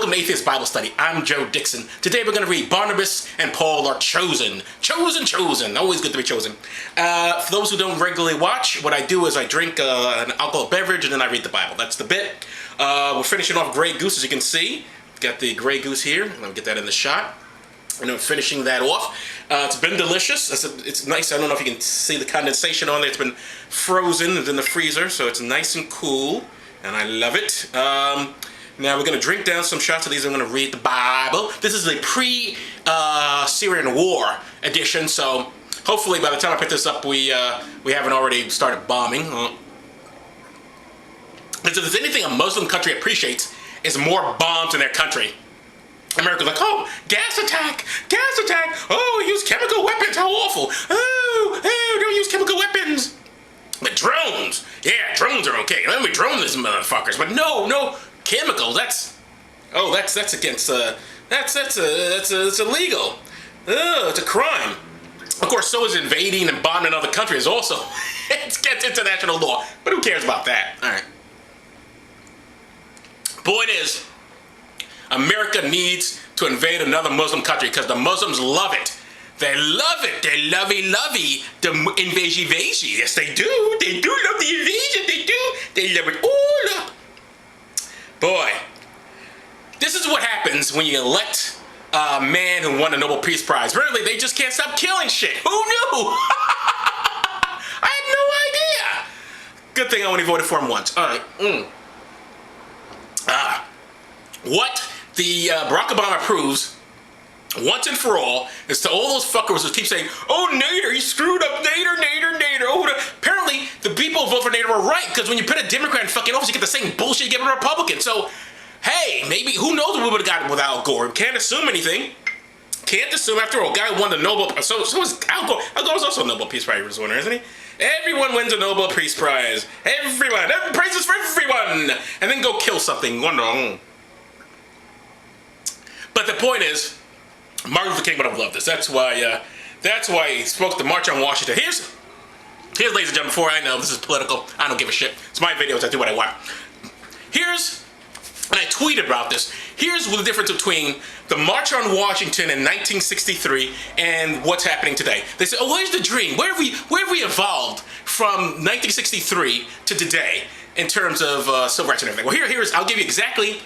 Welcome to Atheist Bible Study. I'm Joe Dixon. Today we're going to read Barnabas and Paul are chosen. Chosen. Always good to be chosen. For those who don't regularly watch, what I do is I drink an alcoholic beverage and then I read the Bible. That's the bit. We're finishing off Grey Goose, as you can see. Got the Grey Goose here. Let me get that in the shot. And I'm finishing that off. It's been delicious. It's nice. I don't know if you can see the condensation on there. It's been frozen in the freezer, so it's nice and cool. And I love it. Now we're going to drink down some shots of these. I'm going to read the Bible. This is the pre-Syrian war edition, so hopefully by the time I pick this up, we haven't already started bombing. Because if there's anything a Muslim country appreciates, is more bombs in their country. America's like, oh, gas attack, oh, use chemical weapons, how awful. Oh, don't use chemical weapons. But drones, yeah, drones are okay. Let me drone these motherfuckers. But no, chemicals, that's against, that's illegal. It's a crime. Of course, so is invading and bombing other countries also. It's against international law, but who cares about that? All right. Point is, America needs to invade another Muslim country because the Muslims love it. They love it. They lovey the invasion. Yes, they do. They do love the invasion. They do. They love it all up. Boy, this is what happens when you elect a man who won a Nobel Peace Prize. Really, they just can't stop killing shit. Who knew? I had no idea. Good thing I only voted for him once. All right. What the Barack Obama proves once and for all is to all those fuckers who keep saying, oh, Nader, he screwed up, Nader. Oh, apparently the people who vote for Nader were right, because when you put a Democrat in fucking office, you get the same bullshit you get with a Republican. So, hey, maybe, who knows what we would have gotten without Gore? Can't assume anything. Can't assume, after all, guy won the Nobel, so is Al Gore. Al Gore's also a Nobel Peace Prize winner, isn't he? Everyone wins a Nobel Peace Prize. Everyone. Praises for everyone. And then go kill something. But the point is, Martin Luther King would have loved this. That's why he spoke the March on Washington. Here's, ladies and gentlemen, before I know this is political, I don't give a shit. It's my videos, I do what I want. And I tweeted about this. Here's the difference between the March on Washington in 1963 and what's happening today. They say, oh, where's the dream? Where have we evolved from 1963 to today in terms of civil rights and everything? Well, I'll give you exactly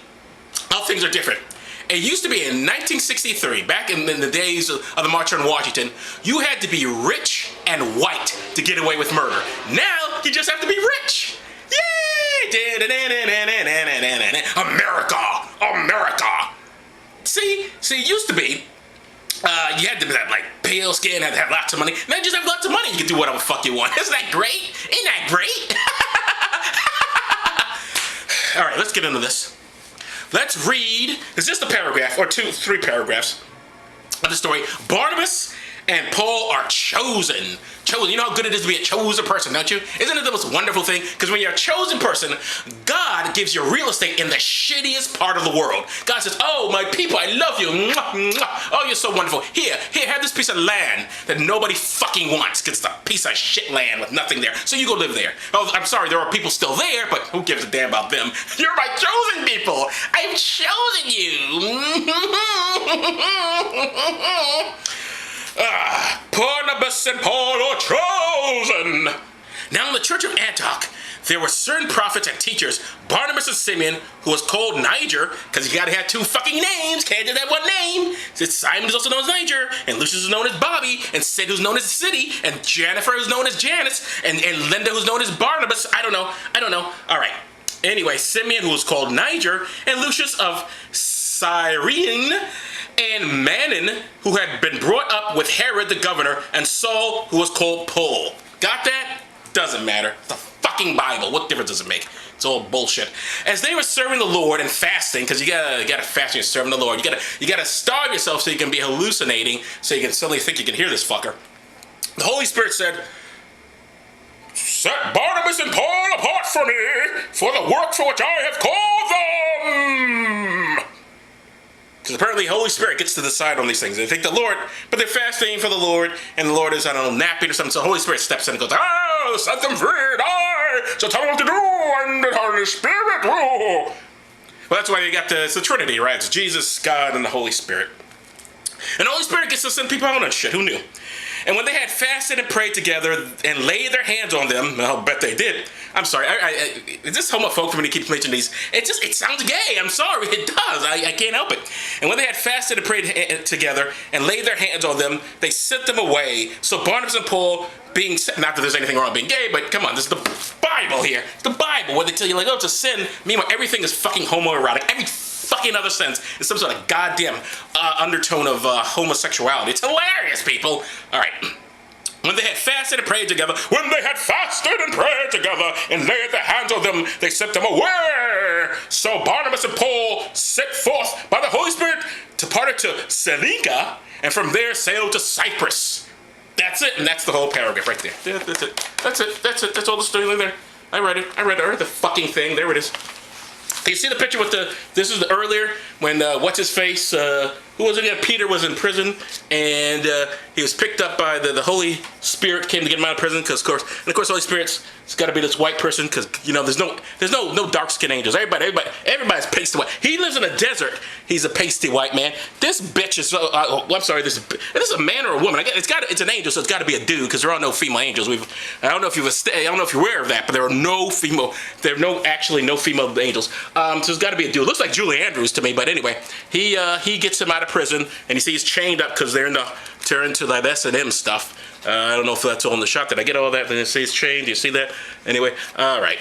how things are different. It used to be in 1963, back in the days of the March on Washington, you had to be rich and white to get away with murder. Now, you just have to be rich. Yay! America! See, it used to be, you had to be like pale skin, had to have lots of money. Now you just have lots of money, you can do whatever the fuck you want. Isn't that great? Ain't that great? All right, let's get into this. Let's read, it's just a paragraph, or three paragraphs of the story. Barnabas and Paul are chosen. You know how good it is to be a chosen person, don't you? Isn't it the most wonderful thing? Because when you're a chosen person, God gives you real estate in the shittiest part of the world. God says, oh, my people, I love you. Mwah, mwah. Oh, you're so wonderful. Here, have this piece of land that nobody fucking wants, because it's a piece of shit land with nothing there. So you go live there. Oh, I'm sorry, there are people still there, but who gives a damn about them? You're my chosen people. I've chosen you. Barnabas and Paul are chosen. Now in the church of Antioch, there were certain prophets and teachers, Barnabas and Simeon, who was called Niger, because you gotta have two fucking names, can't do that one name. Simon is also known as Niger, and Lucius is known as Bobby, and Sid who's known as City, and Jennifer is known as Janice, and Linda who's known as Barnabas. I don't know. All right. Anyway, Simeon, who was called Niger, and Lucius of Cyrene, and Manon, who had been brought up with Herod the governor, and Saul, who was called Paul. Got that? Doesn't matter. It's the fucking Bible. What difference does it make? It's all bullshit. As they were serving the Lord and fasting, because you gotta fast when you're serving the Lord. You gotta starve yourself so you can be hallucinating, so you can suddenly think you can hear this fucker. The Holy Spirit said, set Barnabas and Paul apart for me, for the work for which I have called them. Because apparently the Holy Spirit gets to decide on these things. They think the Lord, but they're fasting for the Lord, and the Lord is, I don't know, napping or something. So the Holy Spirit steps in and goes, oh, set them free, die, so tell them what to do, and the Holy Spirit will. Well, that's why they got it's the Trinity, right? It's Jesus, God, and the Holy Spirit. And the Holy Spirit gets to send people out on shit. Who knew? And when they had fasted and prayed together and laid their hands on them, I'll bet they did. I'm sorry. Is this homophobic when he keeps mentioning these? It sounds gay. I'm sorry. It does. I can't help it. And when they had fasted and prayed together and laid their hands on them, they sent them away. So Barnabas and Paul, being not that there's anything wrong with being gay, but come on, this is the Bible here. It's the Bible where they tell you like, oh, it's a sin. Meanwhile, everything is fucking homoerotic. Every fucking other sense is some sort of goddamn undertone of homosexuality. It's hilarious, people. All right. When they had fasted and prayed together, and laid their hands on them, they sent them away. So Barnabas and Paul set forth by the Holy Spirit, departed to Seleucia, and from there sailed to Cyprus. That's it, and that's the whole paragraph right there. That's it. That's all the story there. I read the fucking thing. There it is. You see the picture with this is the earlier when what's his face? Who was it again? Peter was in prison, and he was picked up by the Holy Spirit, came to get him out of prison, because of course the Holy Spirit's it's got to be this white person, because there's no dark skinned angels. Everybody's pasty white. He lives in a desert. He's a pasty white man. This bitch is I'm sorry. This is a man or a woman. It's an angel, so it's got to be a dude, because there are no female angels. I don't know if you're aware of that, but there are no female angels. So it's got to be a dude. Looks like Julie Andrews to me, but anyway, he gets him out of prison, and you see he's chained up because they're into that S&M stuff. I don't know if that's all in the shot. Did I get all that? Did it say he's chained? Do you see that? Anyway, all right.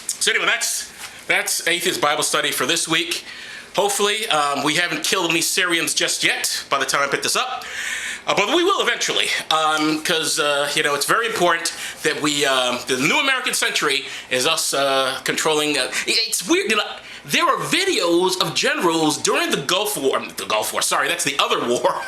So anyway, that's Atheist Bible Study for this week. Hopefully, we haven't killed any Syrians just yet by the time I pick this up. But we will eventually, because it's very important that the new American century is us controlling. It's weird. There are videos of generals during the Gulf War. Sorry, that's the other war.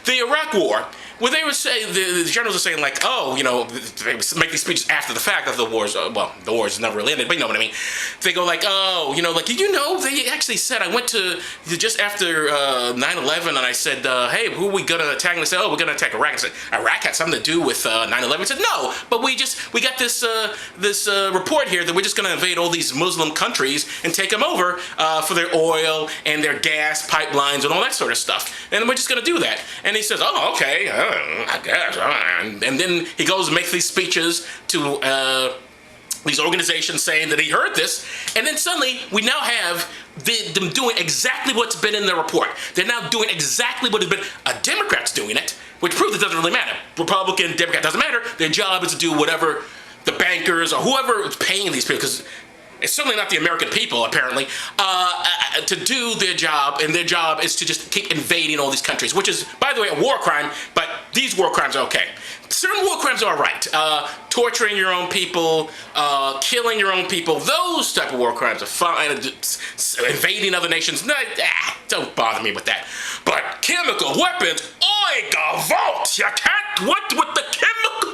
The Iraq War, where they would say, the generals are saying like, oh, they make these speeches after the fact of the wars. The wars never really ended, but you know what I mean. They go like, oh, like, did you know they actually said, I went to just after 9/11 and I said, hey, who are we gonna attack? And they said, oh, we're gonna attack Iraq. I said, Iraq had something to do with 9/11. I said, no, but we got this report here that we're just gonna invade all these Muslim countries and take them over for their oil and their gas pipelines and all that sort of stuff, and we're just gonna do that. And he says, oh, okay, I guess. And then he goes and makes these speeches to these organizations saying that he heard this. And then suddenly we now have them doing exactly what's been in the report. They're now doing exactly what has been. A Democrat's doing it, which proves it doesn't really matter. Republican, Democrat, doesn't matter. Their job is to do whatever the bankers or whoever is paying these people, because it's certainly not the American people, apparently, to do their job, and their job is to just keep invading all these countries, which is, by the way, a war crime, but these war crimes are okay. Certain war crimes are all right. Torturing your own people, killing your own people, those type of war crimes are fine. Invading other nations, don't bother me with that. But chemical weapons, Gavolt, you can't, what with the chemical,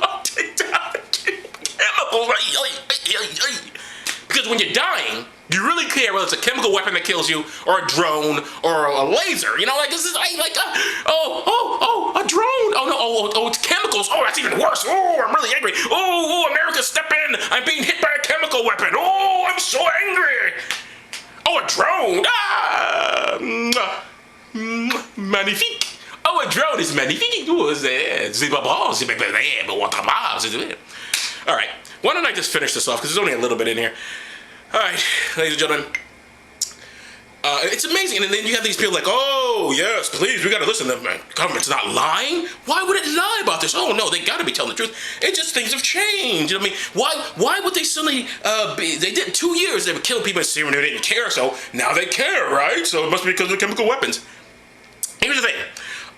because when you're dying, you really care whether it's a chemical weapon that kills you, or a drone, or a laser. This is like a drone. Oh no, it's chemicals. Oh, that's even worse. Oh, I'm really angry. Oh, America, step in. I'm being hit by a chemical weapon. Oh, I'm so angry. Oh, a drone. Magnifique. Oh, a drone is magnifique. All right. Why don't I just finish this off, because there's only a little bit in here. All right, ladies and gentlemen. It's amazing. And then you have these people like, oh, yes, please, we got to listen. The government's not lying. Why would it lie about this? Oh, no, they got to be telling the truth. It's just things have changed. Why would they suddenly they did 2 years, they were killing people in Syria and they didn't care, so now they care, right? So it must be because of chemical weapons. Here's the thing.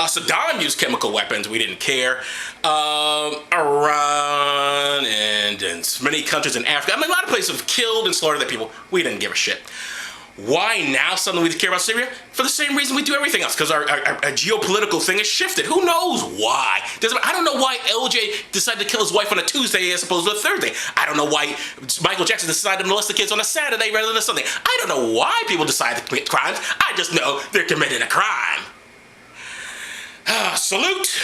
Saddam used chemical weapons. We didn't care. Iran and many countries in Africa. A lot of places have killed and slaughtered their people. We didn't give a shit. Why now suddenly we care about Syria? For the same reason we do everything else, because our geopolitical thing has shifted. Who knows why? I don't know why LJ decided to kill his wife on a Tuesday as opposed to a Thursday. I don't know why Michael Jackson decided to molest the kids on a Saturday rather than a Sunday. I don't know why people decide to commit crimes. I just know they're committing a crime. Salute.